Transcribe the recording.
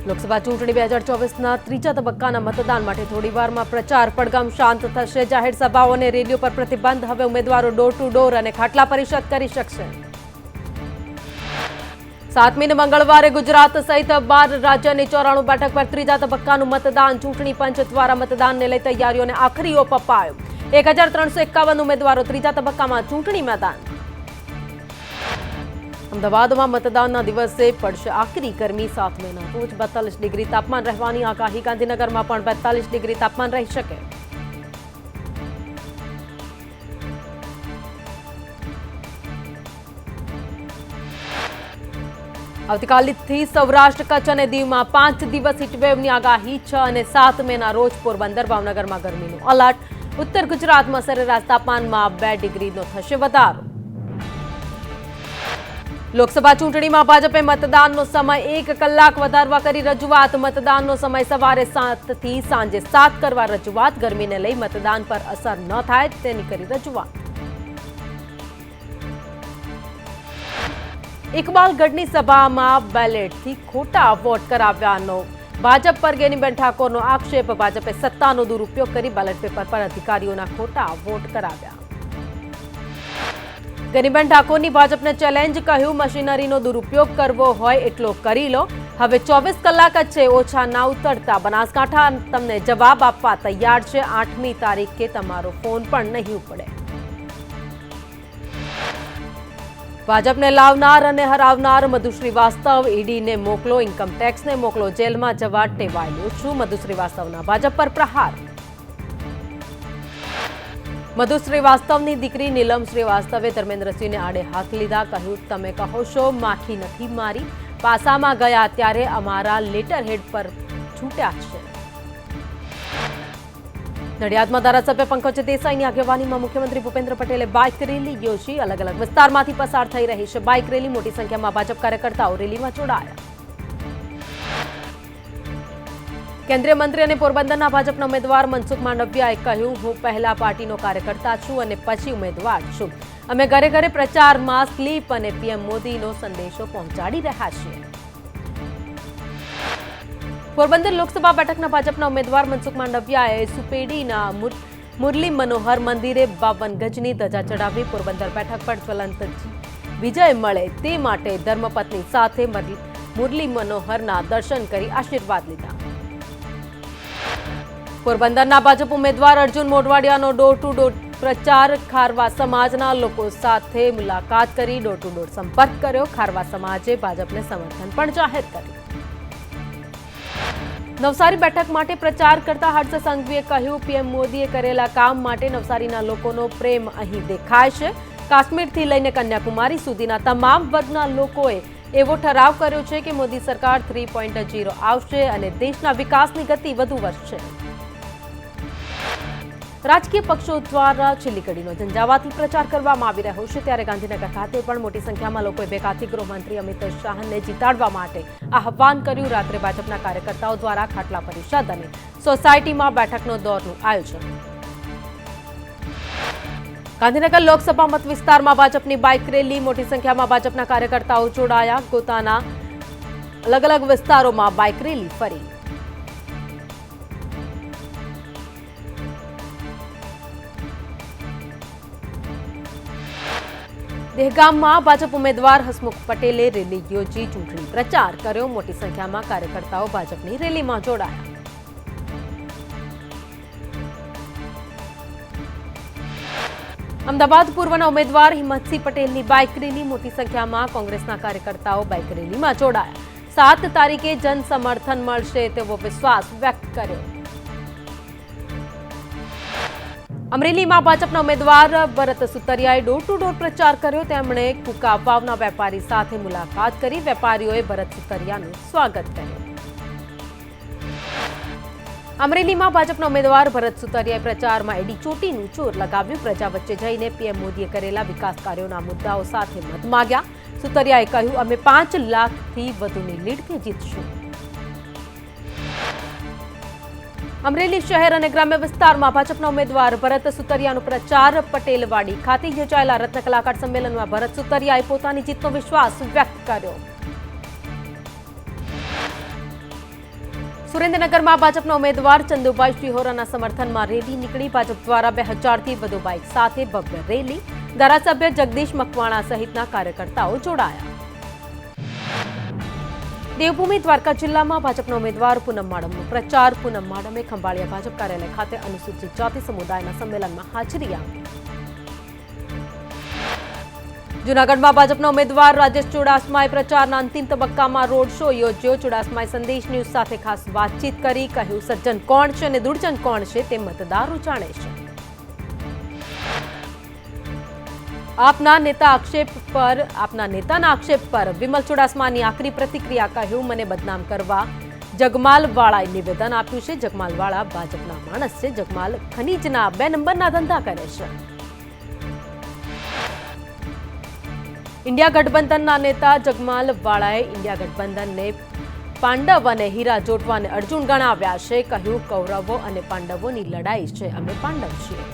લોકસભા ચૂંટણી 2024ના ત્રીજા તબક્કાના મતદાન માટે થોડીવારમાં પ્રચાર પડઘમ શાંત થશે. જાહેર સભાઓ અને રેલીઓ પર પ્રતિબંધ. હવે ઉમેદવારો ડોર ટુ ડોર અને ખાટલા પરિષદ કરી શકશે. 7મી મંગળવારે ગુજરાત સહિત 12 રાજ્યની 94 બેઠક પર ત્રીજા તબક્કાનું મતદાન. ચૂંટણી પંચ દ્વારા મતદાનને લઈ તૈયારીઓને આખરી ઓપ અપાયો. 1351 ઉમેદવારો ત્રીજા તબક્કામાં ચૂંટણી મેદાન. અમદાવાદમાં મતદાનના દિવસે પડશે આકરી ગરમી. 7 મેના રોજ 42 ડિગ્રી તાપમાન રહેવાની આગાહી. ગાંધીનગરમાં પણ 42 ડિગ્રી તાપમાન રહી શકે. આવતીકાલથી સૌરાષ્ટ્ર, કચ્છ અને દીવમાં 5 દિવસ હીટવેવની આગાહી. 6 અને 7 મેના રોજ પોરબંદર, ભાવનગરમાં ગરમીનું એલર્ટ. ઉત્તર ગુજરાતમાં સરેરાશ તાપમાનમાં 2 ડિગ્રીનો થશે વધારો. લોકસભા ચૂંટણીમાં ભાજપે મતદાનનો સમય 1 કલાક વધારવા કરી રજૂઆત. મતદાનનો સમય સવારે 7 થી સાંજે 7 કરવા રજૂઆત. ગરમીને લઈ મતદાન પર અસર ન થાય તેની કરી રજૂઆત. ઇકબાલગઢની સભામાં બેલેટથી ખોટા વોટ કરાવ્યાનો ભાજપ પર ગેનીબેન ઠાકોરનો આક્ષેપ. ભાજપે સત્તાનો દુરુપયોગ કરી બેલેટ પેપર પર અધિકારીઓના ખોટા વોટ કરાવ્યા. ગેનીબેન ઠાકોરની ભાજપને ચેલેન્જ. કહ્યું, મશીનરીનો દુરુપયોગ કરવો હોય એટલો કરી લો. હવે 24 કલાક જ છે, ઓછા ના ઉતરતા. બનાસકાંઠા તમને જવાબ આપવા તૈયાર છે. 8મી તારીખે તમારો ફોન પણ નહીં ઉપડે. ભાજપને લાવનાર અને હરાવનાર મધુ શ્રીવાસ્તવ. ઈડીને મોકલો, ઇન્કમટેક્સને મોકલો, જેલમાં જવા ટેવાયેલો છું. મધુ શ્રીવાસ્તવના ભાજપ પર પ્રહાર. મધુ શ્રીવાસ્તવની દીકરી નીલમ શ્રીવાસ્તવે ધર્મેન્દ્રસિંહને આડે હાથ લીધા. કહ્યું, તમે કહો છો માખી નથી મારી. પાસામાં ગયા ત્યારે અમારા લેટર હેડ પર છૂટ્યા છે. નડિયાદમાં ધારાસભ્ય પંકજ દેસાઈની આગેવાનીમાં મુખ્યમંત્રી ભૂપેન્દ્ર પટેલે બાઇક રેલી યોજી. અલગ અલગ વિસ્તારમાંથી પસાર થઈ રહી છે બાઇક રેલી. મોટી સંખ્યામાં ભાજપ કાર્યકર્તાઓ રેલીમાં જોડાયા. કેન્દ્રીય મંત્રી અને પોરબંદરના ભાજપના ઉમેદવાર મનસુખ માંડવિયાએ કહ્યું, હું પહેલા પાર્ટીનો કાર્યકર્તા છું અને પછી ઉમેદવાર છું. અમે ઘરે ઘરે પ્રચારમાં સ્લીપ અને પીએમ મોદીનો સંદેશો પહોંચાડી રહ્યા છીએ. પોરબંદર લોકસભા બેઠકના ભાજપના ઉમેદવાર મનસુખ માંડવિયાએ સુપેડીના મુરલી મનોહર મંદિરે 52 ગજની ધજા ચડાવી. પોરબંદર બેઠક પર જ્વલંત વિજય મળે તે માટે ધર્મપત્ની સાથે મુરલી મનોહરના દર્શન કરી આશીર્વાદ લીધા. પોરબંદરના ભાજપ ઉમેદવાર અર્જુન મોઢવાડિયાનો ડોર ટુ ડોર પ્રચાર. ખારવા સમાજના લોકો સાથે મુલાકાત કરી ડોર ટુ ડોર સંપર્ક કર્યો. ખારવા સમાજે ભાજપને સમર્થન પણ જાહેર કર્યું. નવસારી બેઠક માટે પ્રચાર કરતા હર્ષ સંઘવીએ કહ્યું, પીએમ મોદીએ કરેલા કામ માટે નવસારીના લોકોનો પ્રેમ અહીં દેખાય છે. કાશ્મીરથી લઈને કન્યાકુમારી સુધીના તમામ વર્ગના લોકોએ એવો ઠરાવ કર્યો છે કે મોદી સરકાર 3.0 આવશે અને દેશના વિકાસની ગતિ વધુ વધશે. રાજકીય પક્ષો દ્વારા છેલ્લી ઘડીનો ઝંઝાવાતી પ્રચાર કરવામાં આવી રહ્યો છે. ત્યારે ગાંધીનગર ખાતે પણ મોટી સંખ્યામાં લોકોએ ભેગાથી ગૃહમંત્રી અમિત શાહને જીતાડવા માટે આહવાન કર્યું. રાત્રે ભાજપના કાર્યકર્તાઓ દ્વારા ખાટલા પરિષદ અને સોસાયટીમાં બેઠકનો દોરનું આયોજન. ગાંધીનગર લોકસભા મત વિસ્તારમાં ભાજપની બાઇક રેલી. મોટી સંખ્યામાં ભાજપના કાર્યકર્તાઓ જોડાયા. પોતાના અલગ અલગ વિસ્તારોમાં બાઇક રેલી ફરી. દહેગામમાં ભાજપ ઉમેદવાર હસમુખ પટેલે રેલી યોજી ચૂંટણી પ્રચાર કર્યો. મોટી સંખ્યામાં કાર્યકર્તાઓ ભાજપની રેલીમાં જોડાયા. અમદાવાદ પૂર્વના ઉમેદવાર હિંમતસિંહ પટેલની બાઇક રેલી. મોટી સંખ્યામાં કોંગ્રેસના કાર્યકર્તાઓ બાઇક રેલીમાં જોડાયા. 7 તારીખે જન સમર્થન મળશે તેવો વિશ્વાસ વ્યક્ત કર્યો. અમરેલીમાં ભાજપના ઉમેદવાર ભરત સુતરિયાએ ડોર ટુ ડોર પ્રચાર કર્યો. તેમણે કુકા વાવના વેપારી સાથે મુલાકાત કરી. વેપારીઓએ ભરત સુતરિયાનું સ્વાગત કર્યું. અમરેલીમાં ભાજપના ઉમેદવાર ભરત સુતરિયાએ પ્રચારમાં એડી ચોટીનું ચોર લગાવ્યું. પ્રજા વચ્ચે જઈને પીએમ મોદીએ કરેલા વિકાસ કાર્યોના મુદ્દાઓ સાથે મત માંગ્યા. સુતરિયાએ કહ્યું, અમે 5 લાખથી વધુની લીડથી જીતશું. અમરેલી શહેર અને ગ્રામ્ય વિસ્તારમાં ભાજપના ઉમેદવાર ભરત સુતરિયાનો પ્રચાર. પટેલવાડી ખાતે યોજાયેલા રત્ન કલાકાર સંમેલનમાં ભરત સુતરિયાએ પોતાની જીતનો વિશ્વાસ વ્યક્ત કર્યો. સુરેન્દ્રનગરમાં ભાજપના ઉમેદવાર ચંદુભાઈ શિહોરાના સમર્થનમાં રેલી નીકળી. ભાજપ દ્વારા 2000થી વધુ બાઇક સાથે ભવ્ય રેલી. ધારાસભ્ય જગદીશ મકવાણા સહિતના કાર્યકર્તાઓ જોડાયા. દેવભૂમિ દ્વારકા જિલ્લામાં ભાજપના ઉમેદવાર પૂનમ માડમનો પ્રચાર. પૂનમ માડમે ખંભાળિયા ભાજપ કાર્યાલય ખાતે અનુસૂચિત જાતિ સમુદાયના સંમેલનમાં હાજરી આપી. જૂનાગઢમાં ભાજપના ઉમેદવાર રાજેશ ચુડાસમાએ પ્રચારના અંતિમ તબક્કામાં રોડ શો યોજ્યો. ચુડાસમાએ સંદેશ ન્યૂઝ સાથે ખાસ વાતચીત કરી. કહ્યું, સજ્જન કોણ છે અને દુર્જન કોણ છે તે મતદારો જાણે છે. આપના નેતાના આક્ષેપ પર વિમલ ચુડાસમાની આકરી પ્રતિક્રિયા. કહ્યું, મને બદનામ કરવા જગમાલવાળાએ નિવેદન આપ્યું છે. જગમાલવાળા ભાજપના માણસ છે. જગમાલ ખનીજના 2 નંબરના ધંધા કરે છે. ઇન્ડિયા ગઠબંધનના નેતા જગમાલવાળાએ ઇન્ડિયા ગઠબંધનને પાંડવ અને હીરા જોટવાને અર્જુન ગણાવ્યા છે. કહ્યું, કૌરવો અને પાંડવોની લડાઈ છે, અમે પાંડવ છીએ.